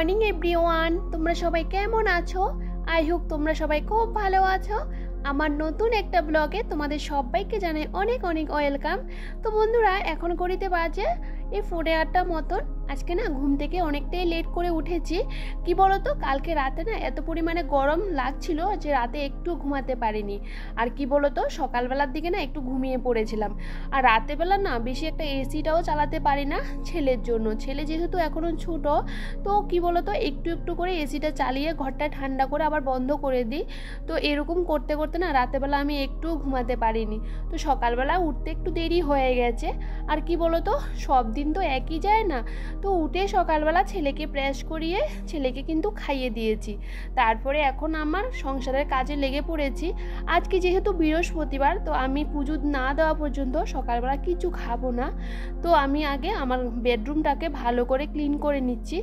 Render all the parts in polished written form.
Morning everyone, তোমরা সবাই কেমন আছো? আই হোপ তোমরা সবাই খুব ভালো আছো। আমার নতুন একটা ব্লগে তোমাদের সবাইকে জানাই অনেক অনেক ওয়েলকাম। তো বন্ধুরা, এখন ঘড়িতে বাজে এই 4:08 মতন। আজকে না ঘুম থেকে অনেকটাই লেট করে উঠেছি। কি বলতো, কালকে রাতে না এত পরিমাণে গরম লাগছিল যে রাতে একটু ঘুমাতে পারিনি। আর কি বলতো, সকালবেলার দিকে না একটু ঘুমিয়ে পড়েছিলাম। আর রাতেবেলা না বেশি একটা এসিটাও চালাতে পারি না ছেলের জন্য। ছেলে যেহেতু এখনও ছোট, তো কি বলতো, একটু একটু করে এসিটা চালিয়ে ঘরটা ঠান্ডা করে আবার বন্ধ করে দিই। তো এরকম করতে করতে না রাতেবেলা আমি একটু ঘুমাতে পারিনি। তো সকালবেলা উঠতে একটু দেরি হয়ে গেছে। আর কি বলতো, সব দিন তো একই যায় না। তো উঠে সকালবেলা ছেলেকে ব্রাশ করিয়ে ছেলেকে কিন্তু খাইয়ে দিয়েছি। তারপরে এখন আমার সংসারের কাজে লেগে পড়েছি। আজকে যেহেতু বৃহস্পতিবার, তো আমি পুজো না দেওয়া পর্যন্ত সকালবেলা কিছু খাবো না। তো আমি আগে আমার বেডরুমটাকে ভালো করে ক্লিন করে নিচ্ছি।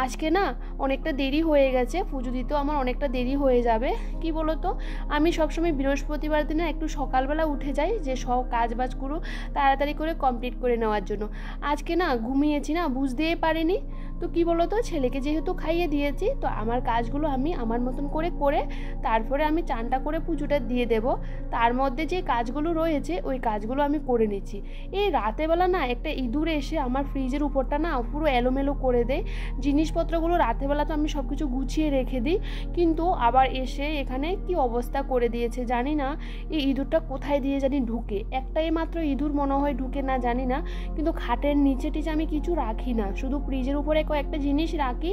আজকে না অনেকটা দেরি হয়ে গেছে, পুজো দিতেও আমার অনেকটা দেরি হয়ে যাবে। কি বলতো, আমি সবসময় বৃহস্পতিবার দিনে একটু সকালবেলা উঠে যাই যে সব কাজবাজগুলো তাড়াতাড়ি করে কমপ্লিট করে নেওয়ার জন্য। আজকে না ঘুমিয়েছি না, বুঝতেই পারিনি। তো কি বলতো, ছেলেকে যেহেতু খাইয়ে দিয়েছি, তো আমার কাজগুলো আমি আমার মতন করে করে তারপরে আমি চানটা করে পুজোটা দিয়ে দেব। তার মধ্যে যে কাজগুলো রয়েছে ওই কাজগুলো আমি করে নিচ্ছি। এই রাতেবেলা না একটা ইঁদুর এসে আমার ফ্রিজের উপরটা না পুরো এলোমেলো করে দেয়। জিনিসপত্রগুলো রাতেবেলা তো আমি সব কিছু গুছিয়ে রেখে দিই, কিন্তু আবার এসে এখানে কি অবস্থা করে দিয়েছে জানি না। এই ইঁদুরটা কোথায় দিয়ে জানি ঢুকে, একটাই মাত্র ইঁদুর মনে হয় ঢুকে না জানি না। কিন্তু খাটের নিচে টিচে আমি কিছু রাখি না, শুধু ফ্রিজের উপরে কয়েকটা জিনিস রাখি,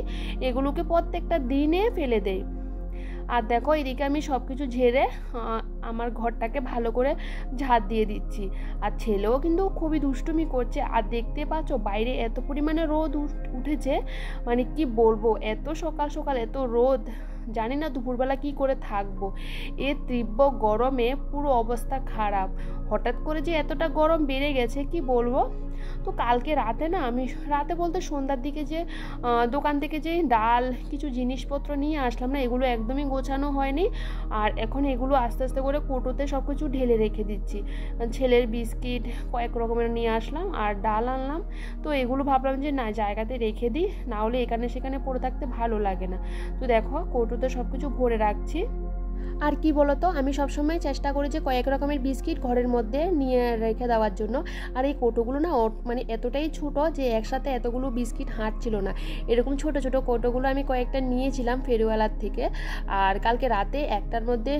এগুলোকে প্রত্যেকটা দিনে ফেলে দেই। আর দেখো, এদিকে আমি সব কিছু ঝেড়ে আমার ঘরটাকে ভালো করে ঝাড় দিয়ে দিচ্ছি। আর ছেলেও কিন্তু খুবই দুষ্টুমি করছে। আর দেখতে পাচ্ছ বাইরে এত পরিমাণে রোদ উঠেছে, মানে কি বলবো, এত সকাল সকাল এত রোদ, জানি না দুপুরবেলা কি করে থাকবো। এ তীব্র গরমে পুরো অবস্থা খারাপ। হঠাৎ করে যে এতটা গরম বেড়ে গেছে কি বলবো। তো কালকে রাতে না আমি, রাতে বলতে সন্ধ্যার দিকে যে দোকান থেকে যে ডাল কিছু জিনিসপত্র নিয়ে আসলাম না, এগুলো একদমই গোছানো হয়নি। আর এখন এগুলো আস্তে আস্তে করে কৌটোতে সব কিছু ঢেলে রেখে দিচ্ছি। ছেলের বিস্কিট কয়েক রকমের নিয়ে আসলাম আর ডাল আনলাম। তো এগুলো ভাবলাম যে না, জায়গাতে রেখে দিই, না হলে এখানে সেখানে পড়ে থাকতে ভালো লাগে না। তো দেখো, কৌটোতে সব কিছু ভরে রাখছি। আর কি বলতো, আমি সবসময় চেষ্টা করি যে কয়েক রকমের বিস্কিট ঘরের মধ্যে নিয়ে রেখে দেওয়ার জন্য। আর এই কৌটোগুলো না মানে এতটাই ছোট যে একসাথে এতগুলো বিস্কিট হাঁটছিল না। এরকম ছোট ছোট কৌটোগুলো আমি কয়েকটা নিয়েছিলাম ফেরিওয়ালার থেকে। আর কালকে রাতে একটার মধ্যে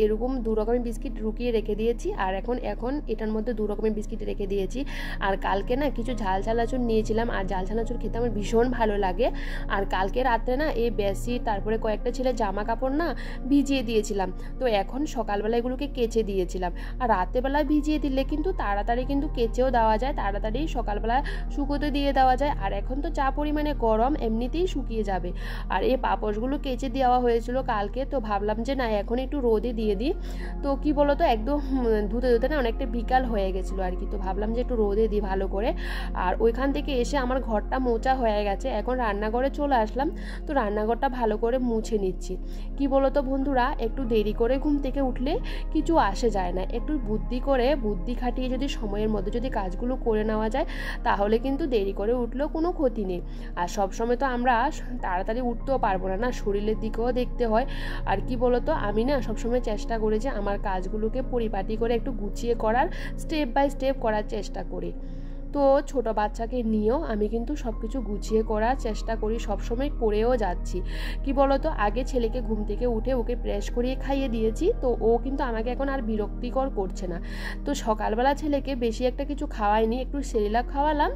এরকম 2 রকমের বিস্কিট রুকিয়ে রেখে দিয়েছি। আর এখন এটার মধ্যে 2 রকমের বিস্কিট রেখে দিয়েছি। আর কালকে না কিছু ঝাল চানাচুর নিয়েছিলাম, আর ঝাল চানাচুর খেতে আমার ভীষণ ভালো লাগে। আর কালকে রাত্রে না এই বেডশিট তারপরে কয়েকটা ছেলে জামা কাপড় না ভিজিয়ে দিয়েছিলাম। তো এখন সকালবেলা এগুলোকে কেচে দিয়েছিলাম। আর রাতেবেলা ভিজিয়ে দিলে কিন্তু তাড়াতাড়ি কিন্তু কেচেও দেওয়া যায়, তাড়াতাড়ি সকালবেলা শুকোতে দিয়ে দেওয়া যায়। আর এখন তো যা পরিমাণে গরম, এমনিতেই শুকিয়ে যাবে। আর এই পাপোশগুলো কেচে দেওয়া হয়েছিল কালকে, তো ভাবলাম যে না এখন একটু রোদে দিয়ে দিই। তো কি বলতো, একদম ধুতে ধুতে না অনেকটা বিকাল হয়ে গেছিলো আর কি। তো ভাবলাম যে একটু রোদে দিই ভালো করে। আর ওইখান থেকে এসে আমার ঘরটা মোছা হয়ে গেছে, এখন রান্নাঘরে চলে আসলাম। তো রান্নাঘরটা ভালো করে মুছে নিচ্ছি। কি বলতো বন্ধুরা, একটু দেরি করে ঘুম থেকে উঠলে কিছু আসে যায় না। একটু বুদ্ধি খাটিয়ে যদি সময়ের মধ্যে যদি কাজগুলো করে নেওয়া যায়, তাহলে কিন্তু দেরি করে উঠলেও কোনো ক্ষতি নেই। আর সবসময় তো আমরা তাড়াতাড়ি উঠতেও পারবো না, না শরীরের দিকেও দেখতে হয়। আর কি বলতো, আমি না সবসময় চেষ্টা করি যে আমার কাজগুলোকে পরিপাটি করে একটু গুছিয়ে করার, স্টেপ বাই স্টেপ করার চেষ্টা করি। তো ছোট বাচ্চাকে নিয়েও আমি কিন্তু সব কিছু গুছিয়ে করার চেষ্টা করি, সবসময় করেও যাচ্ছি। কি বলতো, আগে ছেলেকে ঘুম থেকে উঠে ওকে ব্রাশ করিয়ে খাইয়ে দিয়েছি, তো ও কিন্তু আমাকে এখন আর বিরক্তিকর করছে না। তো সকালবেলা ছেলেকে বেশি একটা কিছু খাওয়াইনি, একটু সেরেলাক খাওয়ালাম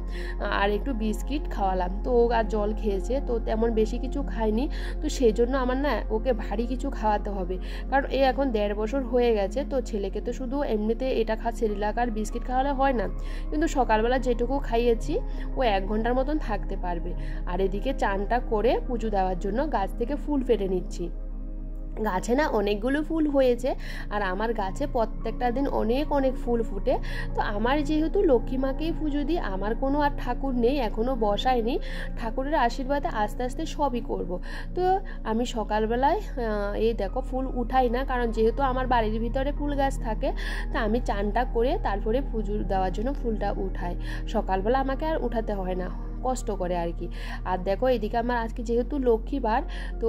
আর একটু বিস্কিট খাওয়ালাম। তো ও আর জল খেয়েছে, তো তেমন বেশি কিছু খায়নি। তো সেই জন্য আমার না ওকে ভারী কিছু খাওয়াতে হবে, কারণ এ এখন 1.5 বছর হয়ে গেছে। তো ছেলেকে তো শুধু এমনিতে এটা সেরেলাক আর বিস্কিট খাওয়ালে হয় না, কিন্তু সকালবেলা যেটুকু খাইয়েছি ও 1 ঘন্টার মতন থাকতে পারবে। আর এদিকে চানটা করে পুজো দেওয়ার জন্য গাছ থেকে ফুল পেড়ে নিচ্ছি। গাছে না অনেকগুলো ফুল হয়েছে, আর আমার গাছে প্রত্যেকটা দিন অনেক অনেক ফুল ফুটে। তো আমার যেহেতু লক্ষ্মী মাকেই পুজো দিই, আমার কোনো আর ঠাকুর নেই, এখনও বসায়নি। ঠাকুরের আশীর্বাদে আস্তে আস্তে সবই করব। তো আমি সকালবেলায় এই দেখো ফুল উঠাই না, কারণ যেহেতু আমার বাড়ির ভিতরে ফুল গাছ থাকে, তা আমি চানটা করে তারপরে পুজো দেওয়ার জন্য ফুলটা উঠাই। সকালবেলা আমাকে আর উঠাতে হয় না। কষ্ট করে আর কি। আর দেখো এদিকে আমার আজকে যেহেতু লক্ষ্মীবার, তো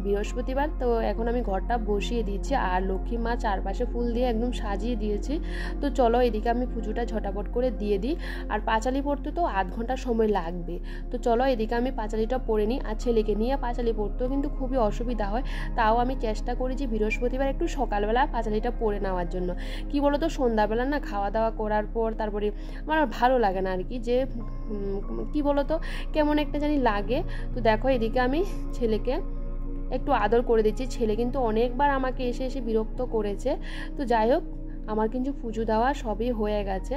বৃহস্পতিবার, তো এখন আমি ঘরটা বসিয়ে দিচ্ছি আর লক্ষ্মী মা চারপাশে ফুল দিয়ে একদম সাজিয়ে দিয়েছি। তো চলো এদিকে আমি পুজোটা ঝটাপট করে দিয়ে দিই। আর পাঁচালি পড়তে তো আধ ঘন্টা সময় লাগবে। তো চলো এদিকে আমি পাঁচালিটা পড়ে নিই। আর ছেলেকে নিয়ে পাঁচালি পড়তেও কিন্তু খুবই অসুবিধা হয়, তাও আমি চেষ্টা করি যে বৃহস্পতিবার একটু সকালবেলা পাঁচালিটা পড়ে নেওয়ার জন্য। কি বলো তো, সন্ধ্যাবেলা না খাওয়া দাওয়া করার পর তারপরে আমার ভালো লাগে না আর কি, যে কি বলো তো কেমন একটা জানি লাগে। তো দেখো এদিকে আমি ছেলেকে একটু আদর করে দিচ্ছি। ছেলে কিন্তু অনেকবার আমাকে এসে এসে বিরক্ত করেছে। তো যাই হোক, আমার কিন্তু পুজো দেওয়া সবই হয়ে গেছে।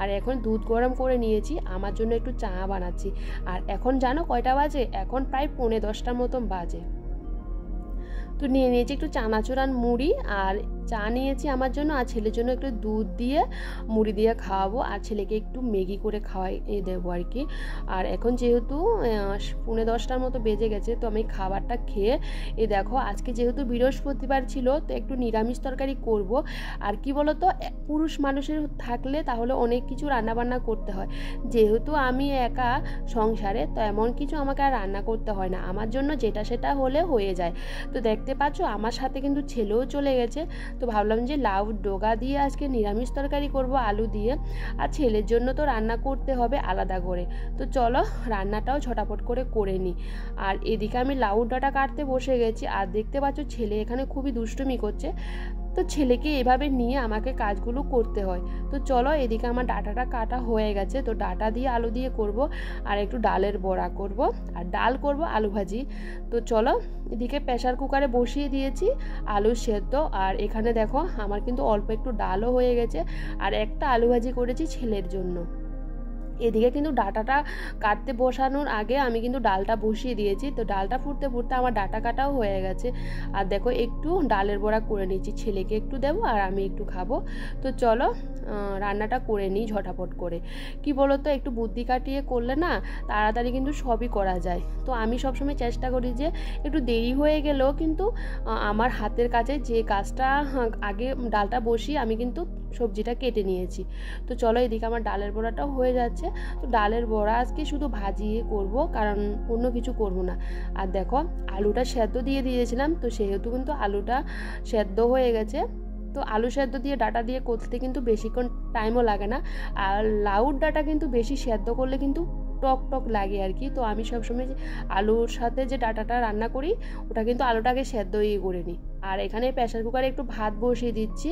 আর এখন দুধ গরম করে নিয়েছি, আমার জন্য একটু চা বানাচ্ছি। আর এখন জানো কয়টা বাজে? এখন প্রায় 9:45 মতন বাজে। তো নিয়ে নিয়েছি একটু চানাচুর আর মুড়ি, আর চা নিয়েছি আমার জন্য, আর ছেলের জন্য একটু দুধ দিয়ে মুড়ি দিয়ে খাওয়াবো, আর ছেলেকে একটু ম্যাগি করে খাওয়াই দেবো আর কি। আর এখন যেহেতু 9:45 মতো বেজে গেছে, তো আমি খাবারটা খেয়ে দেখো আজকে যেহেতু বৃহস্পতিবার ছিল, তো একটু নিরামিষ তরকারি করব। আর কি বলো তো, পুরুষ মানুষের থাকলে তাহলে অনেক কিছু রান্নাবান্না করতে হয়। যেহেতু আমি একা সংসারে, তো এমন কিছু আমাকে আর রান্না করতে হয় না, আমার জন্য যেটা সেটা হলে হয়ে যায়। তো দেখতে পাচ্ছ আমার সাথে কিন্তু ছেলেও চলে গেছে। তো ভাবলাম যে লাউ ডগা দিয়ে আজকে নিরামিষ তরকারি করব আলু দিয়ে, আর ছেলের জন্য তো রান্না করতে হবে আলাদা করে। তো চলো রান্নাটাও ঝটাপট করে নিই। আর এদিকে আমি লাউ ডাঁটা কাটতে বসে গেছি। আর দেখতে পাচ্ছ ছেলে এখানে খুবই দুষ্টুমি করছে, তো ছেলেকে এভাবে নিয়ে আমাকে কাজগুলো করতে হয়। তো চলো এদিকে আমার ডাঁটাটা কাটা হয়ে গেছে, তো ডাঁটা দিয়ে আলু দিয়ে করব, আর একটু ডালের বড়া করব, আর ডাল করব আলু ভাজি। তো চলো এদিকে প্রেসার কুকারে বসিয়ে দিয়েছি আলু সেদ্ধ। আর এখানে দেখো আমার কিন্তু অল্প একটু ডালও হয়ে গেছে, আর একটা আলু ভাজি করেছি ছেলের জন্য। এদিকে কিন্তু ডাঁটাটা কাটতে বসানোর আগে আমি কিন্তু ডালটা বসিয়ে দিয়েছি। তো ডালটা ফুটতে ফুটতে আমার ডাঁটা কাটাও হয়ে গেছে। আর দেখো একটু ডালের বড়া করে নিচ্ছি, ছেলেকে একটু দেবো আর আমি একটু খাবো। তো চলো রান্নাটা করে নিই ঝটাপট করে। কি বলো তো, একটু বুদ্ধি কাটিয়ে করলে না তাড়াতাড়ি কিন্তু সবই করা যায়। তো আমি সবসময় চেষ্টা করি যে একটু দেরি হয়ে গেলেও কিন্তু আমার হাতের কাছে যে কাজটা আগে ডালটা বসিয়ে আমি কিন্তু সবজিটা কেটে নিয়েছি। তো চলো এদিকে আমার ডালের বড়াটাও হয়ে যাচ্ছে। তো ডালের বড়া আজকে শুধু ভাজিয়ে করব, কারণ অন্য কিছু করব না। আর দেখো আলুটা সেদ্ধ দিয়ে দিয়েছিলাম, তো সেহেতু কিন্তু আলুটা সেদ্ধ হয়ে গেছে। তো আলু সেদ্ধ দিয়ে ডাঁটা দিয়ে করতে কিন্তু বেশিক্ষণ টাইমও লাগে না। আর লাউর ডাঁটা কিন্তু বেশি সেদ্ধ করলে কিন্তু টক টক লাগে আর কি। তো আমি সবসময় আলুর সাথে যে ডাঁটাটা রান্না করি, ওটা কিন্তু আলুটাকে সেদ্ধ করে নিই। আর এখানে প্রেসার কুকারে একটু ভাত বসিয়ে দিচ্ছি,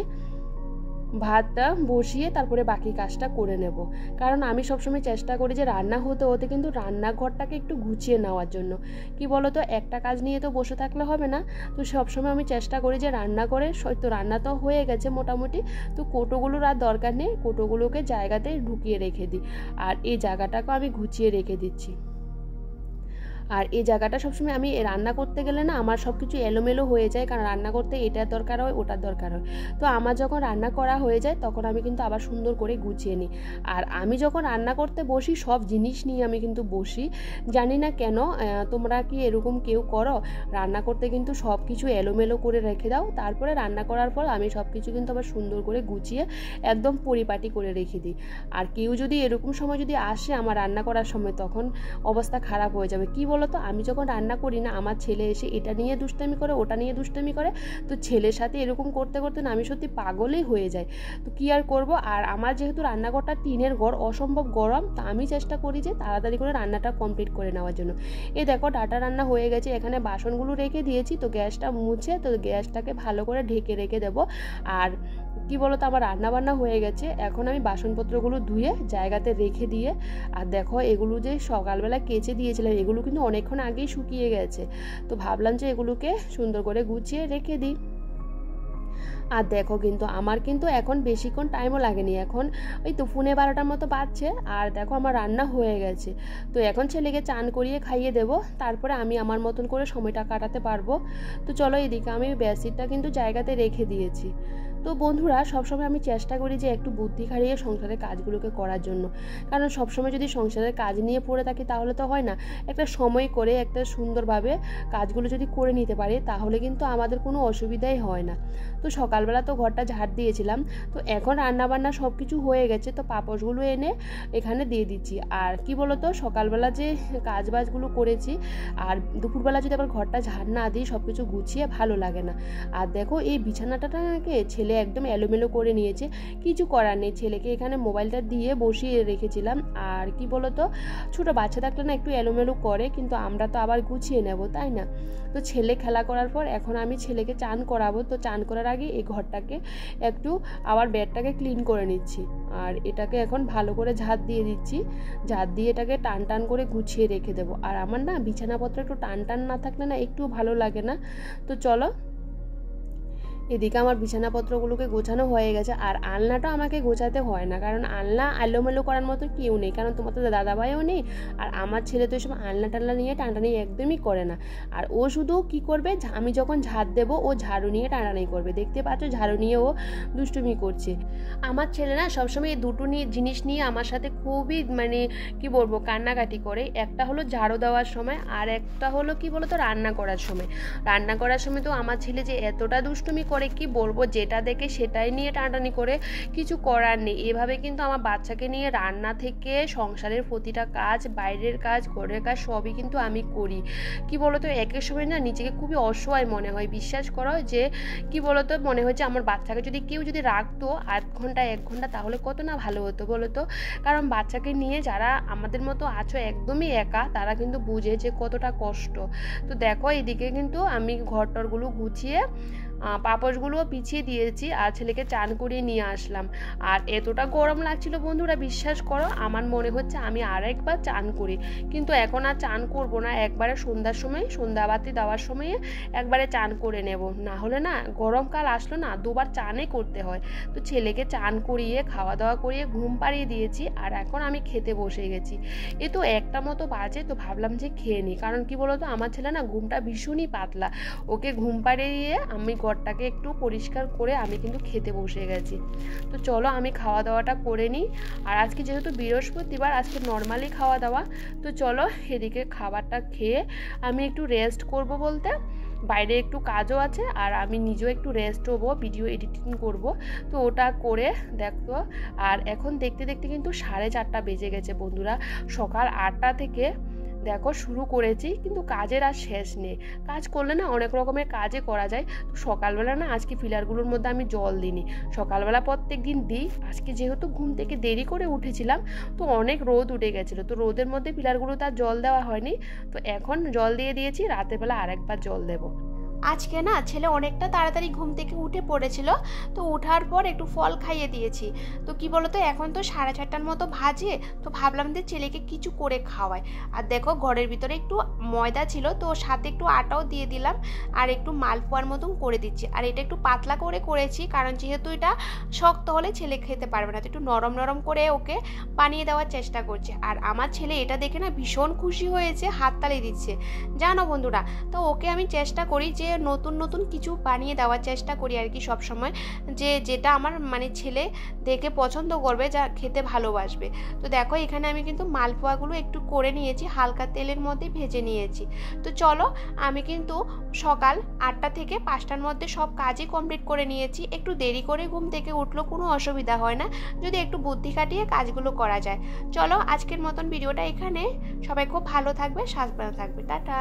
ভাতটা বসিয়ে তারপরে বাকি কাজটা করে নেব। কারণ আমি সবসময় চেষ্টা করি যে রান্না হতে হতে কিন্তু রান্নাঘরটাকে একটু গুছিয়ে নেওয়ার জন্য। কি বলো তো, একটা কাজ নিয়ে তো বসে থাকলে হবে না। তো সবসময় আমি চেষ্টা করি যে রান্না করে, তো রান্না তো হয়ে গেছে মোটামুটি, তো কোটোগুলোর আর দরকার নেই, কোটোগুলোকে জায়গাতে ঢুকিয়ে রেখে দিই। আর এই জায়গাটাকেও আমি গুছিয়ে রেখে দিচ্ছি। আর এই জায়গাটা সবসময় আমি রান্না করতে গেলে না আমার সব কিছু এলোমেলো হয়ে যায়, কারণ রান্না করতে এটার দরকার হয় ওটার দরকার হয়। তো আমার যখন রান্না করা হয়ে যায় তখন আমি কিন্তু আবার সুন্দর করে গুছিয়ে নিই। আর আমি যখন রান্না করতে বসি সব জিনিস নিয়ে আমি কিন্তু বসি। জানি না কেন তোমরা কি এরকম কেউ করো? রান্না করতে কিন্তু সব কিছু এলোমেলো করে রেখে দাও, তারপরে রান্না করার পর আমি সব কিছু কিন্তু আবার সুন্দর করে গুছিয়ে একদম পরিপাটি করে রেখে দিই। আর কেউ যদি এরকম সময় যদি আসে আমার রান্না করার সময়, তখন অবস্থা খারাপ হয়ে যাবে। কি বলো তো, আমি যখন রান্না করি না, আমার ছেলে এসে এটা নিয়ে দুষ্টামি করে, ওটা নিয়ে দুষ্টামি করে। তো ছেলের সাথে এরকম করতে করতে না আমি সত্যি পাগলই হয়ে যাই। তো কি আর করব। আর আমার যেহেতু রান্নাঘরটা টিনের ঘর, অসম্ভব গরম, তা আমি চেষ্টা করি যে তাড়াতাড়ি করে রান্নাটা কমপ্লিট করে নেওয়ার জন্য। এই দেখো ডাটা রান্না হয়ে গেছে, এখানে বাসনগুলো রেখে দিয়েছি। তো গ্যাসটা মুছে, তো গ্যাসটাকে ভালো করে ঢেকে রেখে দেবো। আর কি বলতো, আমার রান্না বান্না হয়ে গেছে, এখন আমি বাসনপত্রগুলো ধুয়ে জায়গাতে রেখে দিয়ে, আর দেখো এগুলো যে সকালবেলা কেচে দিয়েছিলাম, এগুলো কিন্তু অনেকক্ষণ আগেই শুকিয়ে গেছে। তো ভাবলাম যে এগুলোকে সুন্দর করে গুছিয়ে রেখে দিই। আর দেখো কিন্তু আমার কিন্তু এখন বেশিক্ষণ টাইমও লাগেনি, এখন ওই তো 12:30 মতো বাজছে। আর দেখো আমার রান্না হয়ে গেছে। তো এখন ছেলেকে চান করিয়ে খাইয়ে দেবো, তারপরে আমি আমার মতন করে সময়টা কাটাতে পারবো। তো চলো এদিকে আমি বেডশিটটা কিন্তু জায়গাতে রেখে দিয়েছি। তো বন্ধুরা, সবসময় আমি চেষ্টা করি যে একটু বুদ্ধি খাটিয়ে সংসারের কাজগুলোকে করার জন্য, কারণ সবসময় যদি সংসারের কাজ নিয়ে পড়ে থাকি তাহলে তো হয় না। একটা সময় করে একটা সুন্দরভাবে কাজগুলো যদি করে নিতে পারি তাহলে কিন্তু আমাদের কোনো অসুবিধাই হয় না। তো সকাল সকালবেলা তো ঘরটা ঝাড় দিয়েছিলাম, তো এখন রান্নাবান্না সব কিছু হয়ে গেছে, তো পাপোশগুলো এনে এখানে দিয়ে দিচ্ছি। আর কি বলতো, সকালবেলা যে কাজবাজগুলো করেছি আর দুপুরবেলা যদি আবার ঘরটা ঝাড় না দিই সব কিছু গুছিয়ে ভালো লাগে না। আর দেখো এই বিছানাটাকে ছেলে একদম এলোমেলো করে নিয়েছে, কিছু করার নেই, ছেলেকে এখানে মোবাইলটা দিয়ে বসিয়ে রেখেছিলাম। আর কি বলতো, ছোটো বাচ্চা থাকলে না একটু এলোমেলো করে, কিন্তু আমরা তো আবার গুছিয়ে নেব, তাই না? তো ছেলে খেলা করার পর এখন আমি ছেলেকে চান করাবো, তো চান করার আগে এই ঘরটাকে একটু আবার বেডটাকে ক্লিন করে নিচ্ছি। আর এটাকে এখন ভালো করে ঝাড় দিয়ে দিচ্ছি, ঝাড় দিয়ে এটাকে টান টান করে গুছিয়ে রেখে দেবো। আর আমার না বিছানাপত্র একটু টান টান না থাকলে না একটু ভালো লাগে না। তো চলো, এদিকে আমার বিছানাপত্রগুলোকে গোছানো হয়ে গেছে। আর আলনাটা আমাকে গোছাতে হয় না, কারণ আলনা এলোমেলো করার মতো কেউ নেই, কারণ তোমার তো দাদাভাইও নেই। আর আমার ছেলে তো এসব আলনা টালনা নিয়ে টানাটানি একদমই করে না। আর ও শুধু কি করবে, আমি যখন ঝাড় দেবো ও ঝাড়ু নিয়ে টানাটানি করবে, দেখতে পাচ্ছ ঝাড়ু নিয়ে ও দুষ্টুমি করছে। আমার ছেলে না সবসময় এই দুটো জিনিস নিয়ে আমার সাথে খুবই কি বলবো কান্নাকাটি করে। একটা হলো ঝাড়ু দেওয়ার সময়, আর একটা হলো কি বলতো রান্না করার সময়। রান্না করার সময় তো আমার ছেলে যে এতটা দুষ্টুমি করে কি বলবো, যেটা দেখে সেটাই নিয়ে টানাটানি করে, কিছু করার নেই। এভাবে কিন্তু আমার বাচ্চাকে নিয়ে রান্না থেকে সংসারের প্রতিটা কাজ, বাইরের কাজ, ঘরের কাজ সবই কিন্তু আমি করি। কি বলতো, একের সময় না নিজেকে খুবই অসহায় মনে হয়। বিশ্বাস করো যে কি বলতো, মনে হয় যে আমার বাচ্চাকে যদি কেউ যদি রাখতো আধ ঘন্টা 1 ঘন্টা তাহলে কত না ভালো হতো বলতো। কারণ বাচ্চাকে নিয়ে যারা আমাদের মতো আছো একদমই একা, তারা কিন্তু বুঝে যে কতটা কষ্ট। তো দেখো এদিকে কিন্তু আমি ঘরটরগুলো গুছিয়ে পাপোশগুলোও পিছিয়ে দিয়েছি আর ছেলেকে চান করিয়ে নিয়ে আসলাম। আর এতটা গরম লাগছিল বন্ধুরা, বিশ্বাস করো আমার মনে হচ্ছে আমি আরেকবার চান করি, কিন্তু এখন আর চান করব না। একবারে সন্ধ্যার সময়, সন্ধ্যাবাতি দেওয়ার সময়ে একবারে চান করে নেব, না হলে না গরমকাল আসলো না 2বার চানই করতে হয়। তো ছেলেকে চান করিয়ে খাওয়া দাওয়া করিয়ে ঘুম পাড়িয়ে দিয়েছি, আর এখন আমি খেতে বসে গেছি। এ তো 1টা মতো বাজে, তো ভাবলাম যে খেয়ে নিই। কারণ কি বলতো, আমার ছেলে না ঘুমটা ভীষণই পাতলা, ওকে ঘুম পাড়িয়ে আমি ঘরটাকে একটু পরিষ্কার করে আমি কিন্তু খেতে বসে গেছি। তো চলো আমি খাওয়া দাওয়াটা করে নিই। আর আজকে যেহেতু বৃহস্পতিবার, আজকে নর্মালি খাওয়া দাওয়া। তো চলো এদিকে খাবারটা খেয়ে আমি একটু রেস্ট করব, বলতে বাইরে একটু কাজও আছে, আর আমি নিজেও একটু রেস্ট হবো, ভিডিও এডিটিং করব। তো ওটা করে দেখো। আর এখন দেখতে দেখতে কিন্তু 4:30 বেজে গেছে বন্ধুরা। সকাল 8টা থেকে দেখো শুরু করেছি, কিন্তু কাজের আর শেষ নেই। কাজ করলে না অনেক রকমের কাজে করা যায়। তো সকালবেলা না আজকে পিলারগুলোর মধ্যে আমি জল দিইনি, সকালবেলা প্রত্যেক দিন দিই। আজকে যেহেতু ঘুম থেকে দেরি করে উঠেছিলাম, তো অনেক রোদ উঠে গেছিলো, তো রোদের মধ্যে পিলারগুলো তার জল দেওয়া হয়নি। তো এখন জল দিয়ে দিয়েছি, রাতের বেলা আরেকবার জল দেবো। আজকে না ছেলে অনেকটা তাড়াতাড়ি ঘুম থেকে উঠে পড়েছিল, তো ওঠার পর একটু ফল খাইয়ে দিয়েছি। তো কি বলতো, এখন তো 4:30টার মতো ভাজে, তো ভাবলাম যে ছেলেকে কিছু করে খাওয়াই। আর দেখো ঘরের ভিতরে একটু ময়দা ছিল, তো সাথে একটু আটাও দিয়ে দিলাম, আর একটু মালপোয়ার মতন করে দিচ্ছি। আর এটা একটু পাতলা করে করেছি, কারণ যেহেতু এটা শক্ত হলে ছেলে খেতে পারবে না, তো একটু নরম নরম করে ওকে বানিয়ে দেওয়ার চেষ্টা করছে। আর আমার ছেলে এটা দেখে না ভীষণ খুশি হয়েছে, হাততালি দিচ্ছে জানো বন্ধুরা। তো ওকে আমি চেষ্টা করি যে নতুন নতুন কিছু বানিয়ে দেওয়ার চেষ্টা করি আর কি সব সময়, যেটা আমার ছেলে দেখে পছন্দ করবে, যা খেতে ভালোবাসবে। তো দেখো এখানে আমি কিন্তু মালপোয়াগুলো একটু করে নিয়েছি, হালকা তেলের মধ্যে ভেজে নিয়েছি। তো চলো আমি কিন্তু সকাল 8টা থেকে 5টার মধ্যে সব কাজই কমপ্লিট করে নিয়েছি। একটু দেরি করে ঘুম থেকে উঠলো কোনো অসুবিধা হয় না, যদি একটু বুদ্ধি খাটিয়ে কাজগুলো করা যায়। চলো আজকের মতন ভিডিওটা এখানে, সবাই খুব ভালো থাকবে, সাবধানে থাকবে, টাটা।